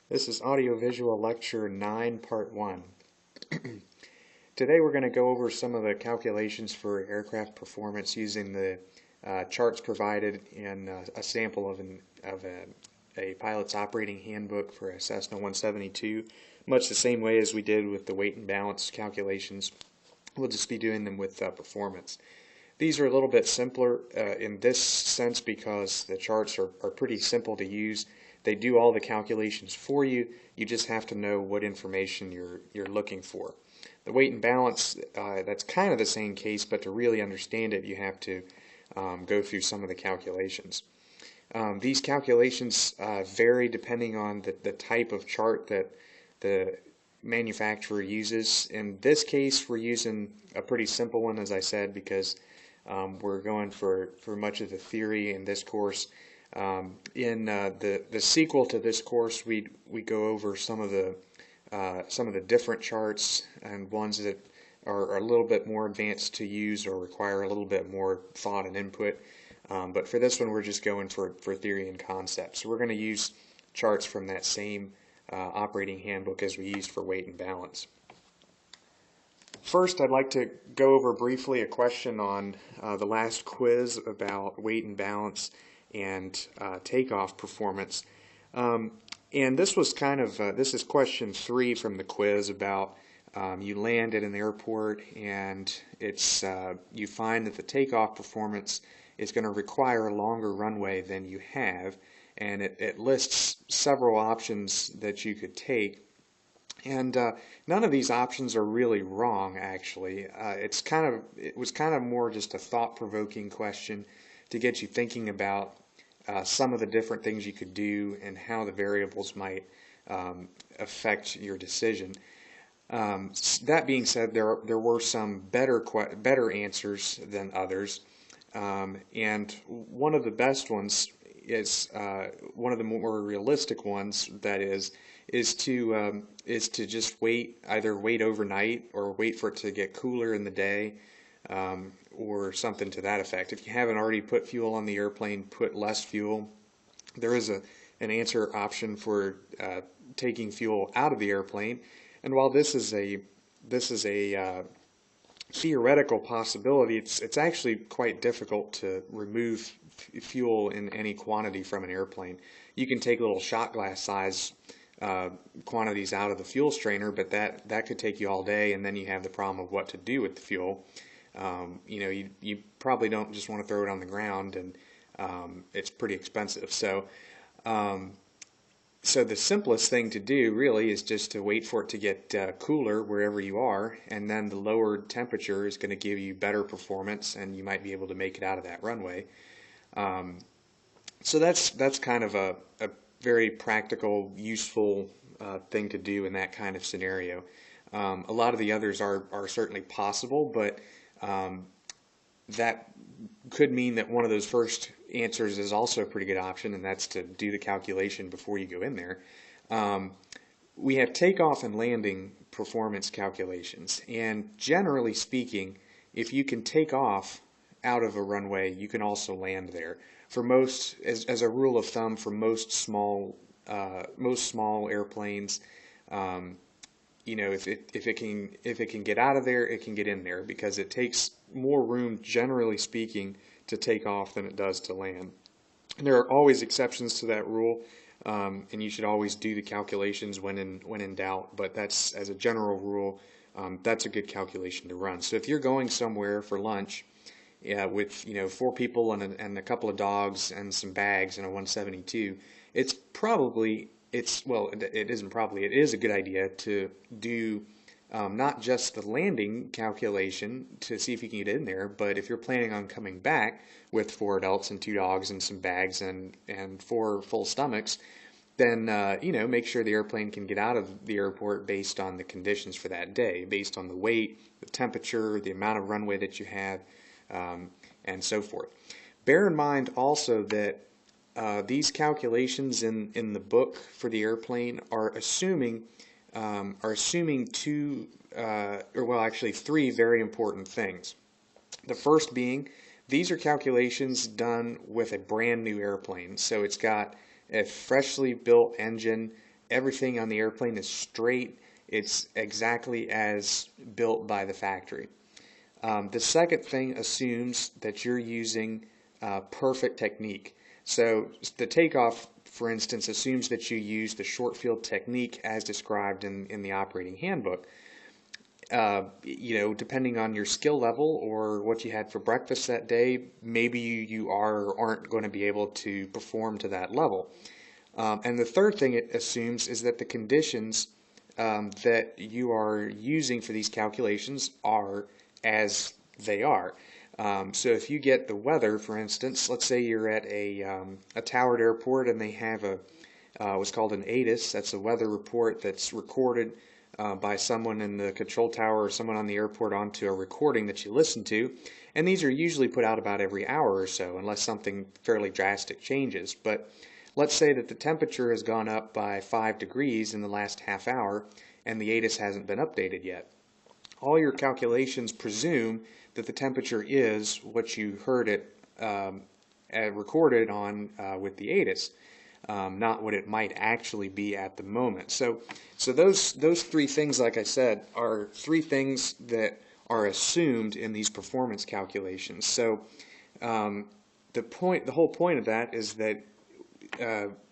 This is Audiovisual Lecture 9, Part 1. Today we're going to go over some of the calculations for aircraft performance using the charts provided in a sample of a pilot's operating handbook for a Cessna 172, much the same way as we did with the weight and balance calculations. We'll just be doing them with performance. These are a little bit simpler in this sense because the charts are pretty simple to use. They do all the calculations for you. You just have to know what information you're looking for. The weight and balance, that's kind of the same case, but to really understand it, you have to go through some of the calculations. These calculations vary depending on the type of chart that the manufacturer uses. In this case, we're using a pretty simple one, as I said, because we're going for much of the theory in this course. In the sequel to this course, we go over some of the different charts and ones that are a little bit more advanced to use or require a little bit more thought and input. But for this one, we're just going for theory and concepts. So we're going to use charts from that same operating handbook as we used for weight and balance. First, I'd like to go over briefly a question on the last quiz about weight and balance and takeoff performance. And this was this is question 3 from the quiz about you land at an airport and you find that the takeoff performance is going to require a longer runway than you have, and it lists several options that you could take. And none of these options are really wrong, actually. It was kind of more just a thought-provoking question to get you thinking about some of the different things you could do and how the variables might affect your decision. That being said, there were some better answers than others, and one of the best ones is one of the more realistic ones. That is to just either wait overnight or wait for it to get cooler in the day, or something to that effect. If you haven't already put fuel on the airplane, put less fuel. There is an answer option for taking fuel out of the airplane, and while this is a theoretical possibility, it's actually quite difficult to remove fuel in any quantity from an airplane. You can take little shot glass size quantities out of the fuel strainer, but that could take you all day, and then you have the problem of what to do with the fuel. You probably don't just want to throw it on the ground, and it's pretty expensive. So the simplest thing to do really is just to wait for it to get cooler wherever you are, and then the lowered temperature is going to give you better performance, and you might be able to make it out of that runway. So that's kind of a very practical, useful thing to do in that kind of scenario. A lot of the others are certainly possible, but that could mean that one of those first answers is also a pretty good option, and that's to do the calculation before you go in there. We have takeoff and landing performance calculations, and generally speaking, if you can take off out of a runway, you can also land there. For most, as a rule of thumb, for most small airplanes, if it can get out of there, it can get in there, because it takes more room, generally speaking, to take off than it does to land. And there are always exceptions to that rule, and you should always do the calculations when in doubt. But that's, as a general rule, that's a good calculation to run. So if you're going somewhere for lunch, with 4 people and a couple of dogs and some bags and a 172, it is a good idea to do not just the landing calculation to see if you can get in there, but if you're planning on coming back with 4 adults and 2 dogs and some bags and 4 full stomachs, then make sure the airplane can get out of the airport based on the conditions for that day, based on the weight, the temperature, the amount of runway that you have, and so forth. Bear in mind also that these calculations in the book for the airplane are assuming three very important things. The first being, these are calculations done with a brand new airplane, so it's got a freshly built engine, everything on the airplane is straight. It's exactly as built by the factory. The second thing assumes that you're using perfect technique. So the takeoff, for instance, assumes that you use the short field technique as described in the operating handbook. Depending on your skill level or what you had for breakfast that day, maybe you are or aren't going to be able to perform to that level. And the third thing it assumes is that the conditions that you are using for these calculations are as they are. So if you get the weather, for instance, let's say you're at a towered airport and they have what's called an ATIS. That's a weather report that's recorded by someone in the control tower or someone on the airport onto a recording that you listen to. And these are usually put out about every hour or so, unless something fairly drastic changes. But let's say that the temperature has gone up by 5 degrees in the last half hour and the ATIS hasn't been updated yet. All your calculations presume that the temperature is what you heard it recorded on with the ATIS, not what it might actually be at the moment. So those three things, like I said, are three things that are assumed in these performance calculations. So the whole point of that is that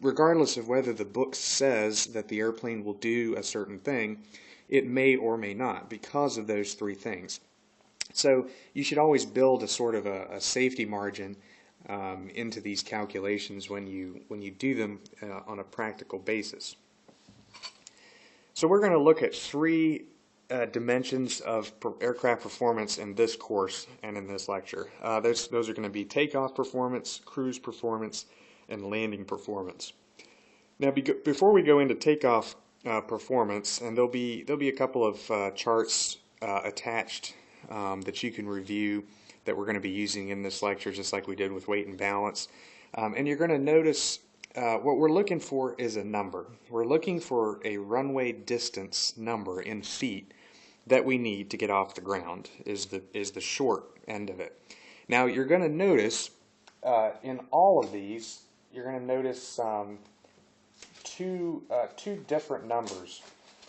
regardless of whether the book says that the airplane will do a certain thing, it may or may not because of those three things. So you should always build a sort of a safety margin into these calculations when you do them on a practical basis. So we're going to look at three dimensions of aircraft performance in this course and in this lecture. Those are going to be takeoff performance, cruise performance, and landing performance. Now, before we go into takeoff performance, and there'll be a couple of charts attached that you can review that we're going to be using in this lecture, just like we did with weight and balance. And you're going to notice what we're looking for is a number. We're looking for a runway distance number in feet that we need to get off the ground, is the short end of it. Now, you're going to notice in all of these, you're going to notice two different numbers.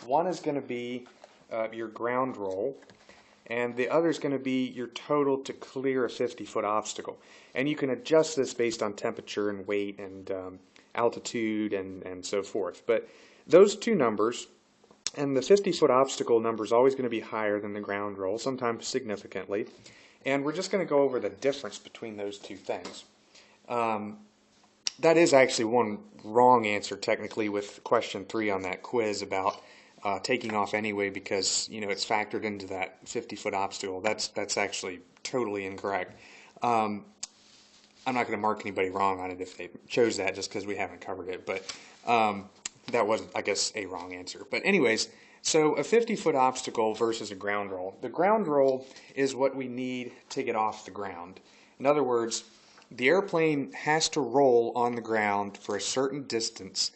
One is going to be your ground roll, and the other is going to be your total to clear a 50-foot obstacle. And you can adjust this based on temperature and weight and altitude and so forth. But those two numbers, and the 50-foot obstacle number is always going to be higher than the ground roll, sometimes significantly. And we're just going to go over the difference between those two things. That is actually one wrong answer technically with question 3 on that quiz about taking off anyway because it's factored into that 50-foot obstacle. That's actually totally incorrect. I'm not going to mark anybody wrong on it if they chose that just because we haven't covered it, but that wasn't, I guess, a wrong answer. But anyways, so a 50-foot obstacle versus a ground roll. The ground roll is what we need to get off the ground. In other words, the airplane has to roll on the ground for a certain distance,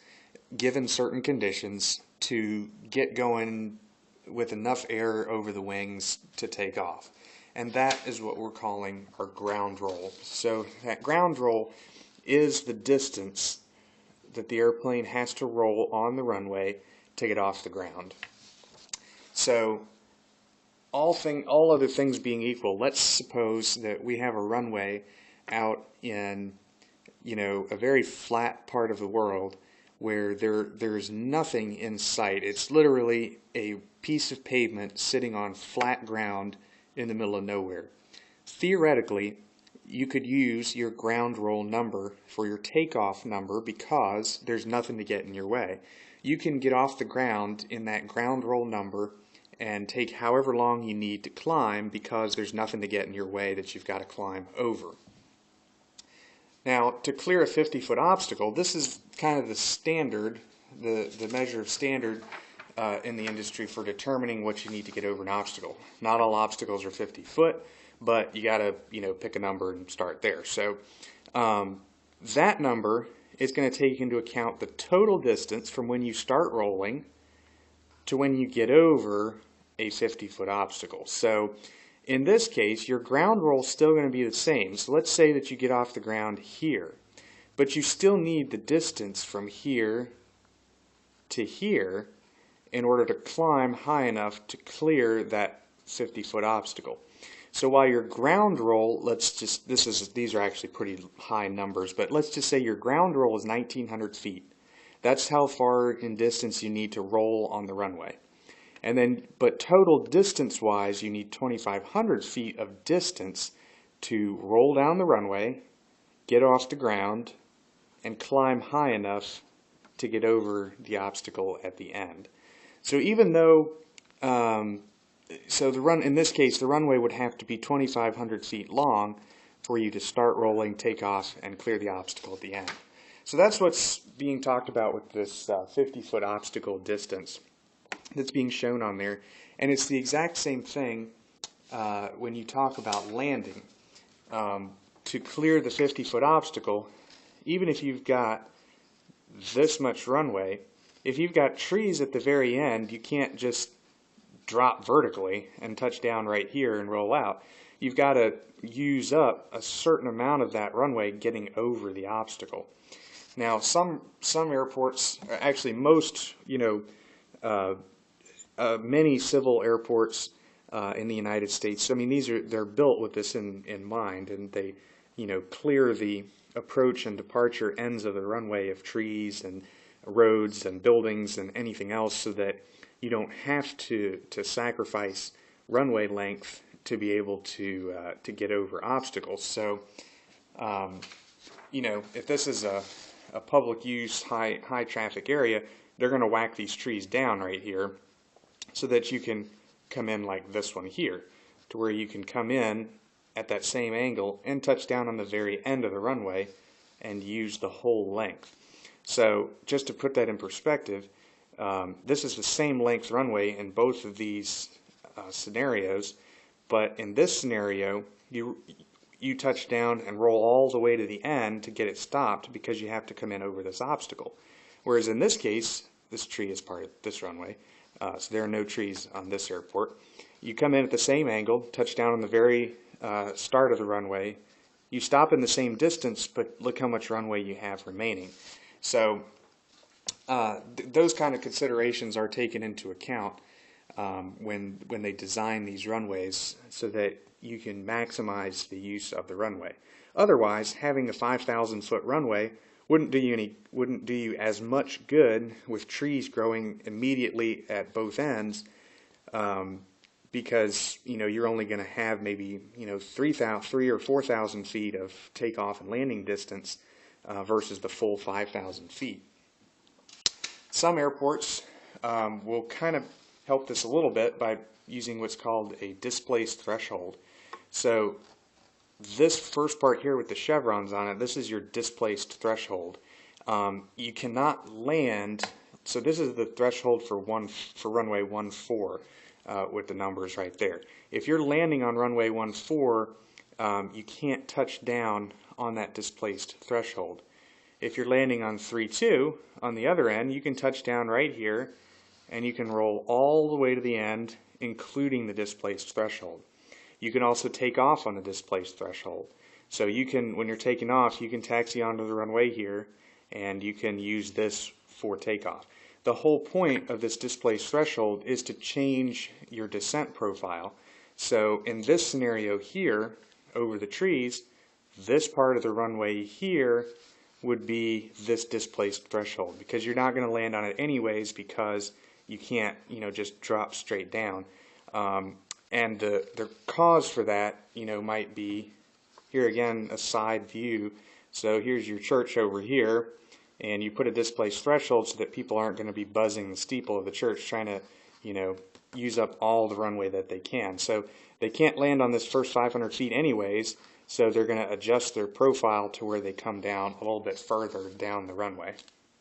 given certain conditions, to get going with enough air over the wings to take off. And that is what we're calling our ground roll. So that ground roll is the distance that the airplane has to roll on the runway to get off the ground. So all other things being equal, let's suppose that we have a runway out in a very flat part of the world where there's nothing in sight. It's literally a piece of pavement sitting on flat ground in the middle of nowhere. Theoretically, you could use your ground roll number for your takeoff number because there's nothing to get in your way. You can get off the ground in that ground roll number and take however long you need to climb because there's nothing to get in your way that you've got to climb over. Now, to clear a 50-foot obstacle, this is kind of the standard, the measure of standard in the industry for determining what you need to get over an obstacle. Not all obstacles are 50 foot, but you got to pick a number and start there. So that number is going to take into account the total distance from when you start rolling to when you get over a 50-foot obstacle. So in this case, your ground roll is still going to be the same. So let's say that you get off the ground here, but you still need the distance from here to here in order to climb high enough to clear that 50-foot obstacle. So while your ground roll, these are actually pretty high numbers, but let's just say your ground roll is 1,900 feet. That's how far in distance you need to roll on the runway. And then, but total distance-wise, you need 2,500 feet of distance to roll down the runway, get off the ground, and climb high enough to get over the obstacle at the end. So even though, in this case, the runway would have to be 2,500 feet long for you to start rolling, take off, and clear the obstacle at the end. So that's what's being talked about with this 50-foot obstacle distance that's being shown on there. And it's the exact same thing when you talk about landing. To clear the 50-foot obstacle, even if you've got this much runway, if you've got trees at the very end, you can't just drop vertically and touch down right here and roll out. You've got to use up a certain amount of that runway getting over the obstacle. Now, some airports, actually most, many civil airports in the United States, I mean, they're built with this in mind, and they, clear the approach and departure ends of the runway of trees and roads and buildings and anything else, so that you don't have to sacrifice runway length to be able to get over obstacles. So, if this is a public use, high traffic area, they're going to whack these trees down right here so that you can come in like this one here, to where you can come in at that same angle and touch down on the very end of the runway and use the whole length. So just to put that in perspective, this is the same length runway in both of these scenarios, but in this scenario, you touch down and roll all the way to the end to get it stopped because you have to come in over this obstacle. Whereas in this case, this tree is part of this runway, so there are no trees on this airport. You come in at the same angle, touch down on the very start of the runway. You stop in the same distance, but look how much runway you have remaining. So those kind of considerations are taken into account when they design these runways, so that you can maximize the use of the runway. Otherwise, having a 5,000-foot runway wouldn't do you as much good with trees growing immediately at both ends, because you're only going to have maybe 3 or 4,000 feet of takeoff and landing distance versus the full 5,000 feet. Some airports will kind of help this a little bit by using what's called a displaced threshold. So this first part here with the chevrons on it, this is your displaced threshold. You cannot land, so this is the threshold for runway 14 with the numbers right there. If you're landing on runway 14, you can't touch down on that displaced threshold. If you're landing on 32, on the other end, you can touch down right here and you can roll all the way to the end, including the displaced threshold. You can also take off on the displaced threshold. So you can, when you're taking off, you can taxi onto the runway here, and you can use this for takeoff. The whole point of this displaced threshold is to change your descent profile. So in this scenario here, over the trees, this part of the runway here would be this displaced threshold, because you're not going to land on it anyways, because you can't, just drop straight down. And the cause for that, might be, here again, a side view. So here's your church over here, and you put a displaced threshold so that people aren't going to be buzzing the steeple of the church trying to, use up all the runway that they can. So they can't land on this first 500 feet anyways, so they're going to adjust their profile to where they come down a little bit further down the runway.